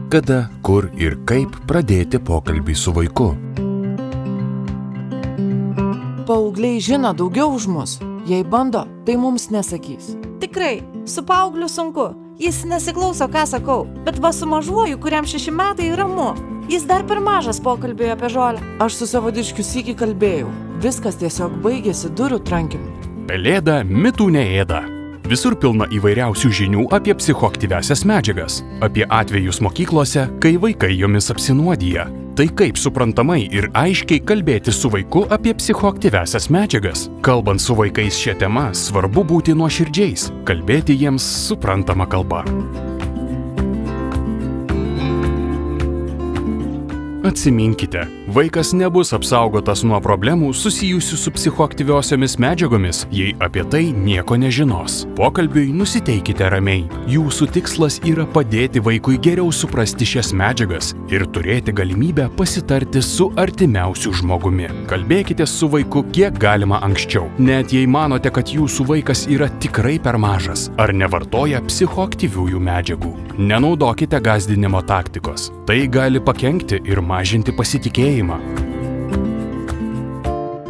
Kada, kur ir kaip pradėti pokalbį su vaiku. Paaugliai žino daugiau už mus. Jei bando, tai mums nesakys. Tikrai, su paaugliu sunku. Jis nesiklauso, ką sakau, bet va su mažuoju, kuriam 6 metai, ramu. Jis dar per mažas pokalbiui apie žolę. Aš su savo dičkiu sykį kalbėjau. Viskas tiesiog baigėsi durų trankimu. Pelėda mitų neėda. Visur pilna įvairiausių žinių apie psichoaktyviąsias medžiagas, apie atvejus mokyklose, kai vaikai jomis apsinuodija. Tai kaip suprantamai ir aiškiai kalbėti su vaiku apie psichoaktyviąsias medžiagas. Kalbant su vaikais šią temą, svarbu būti nuoširdžiais, kalbėti jiems suprantama kalba. Atsiminkite, vaikas nebus apsaugotas nuo problemų susijusių su psichoaktyviosiomis medžiagomis, jei apie tai nieko nežinos. Pokalbiui nusiteikite ramiai. Jūsų tikslas yra padėti vaikui geriau suprasti šias medžiagas ir turėti galimybę pasitarti su artimiausiu žmogumi. Kalbėkite su vaiku kiek galima anksčiau, net jei manote, kad jūsų vaikas yra tikrai per mažas ar nevartoja psichoaktyviųjų medžiagų. Nenaudokite gąsdinimo taktikos. Tai gali pakenkti ir mažinti pasitikėjimą.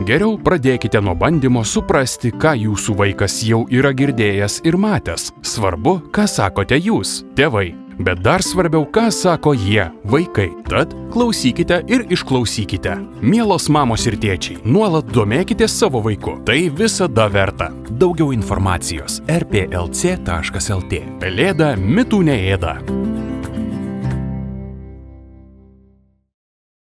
Geriau pradėkite nuo bandymo suprasti, ką jūsų vaikas jau yra girdėjęs ir matęs. Svarbu, ką sakote jūs, tėvai, bet dar svarbiau, ką sako jie, vaikai. Tad klausykite ir išklausykite. Mielos mamos ir tėčiai, nuolat domėkitės savo vaiku. Tai visada verta. Daugiau informacijos rplc.lt. Pelėda mitų neėda.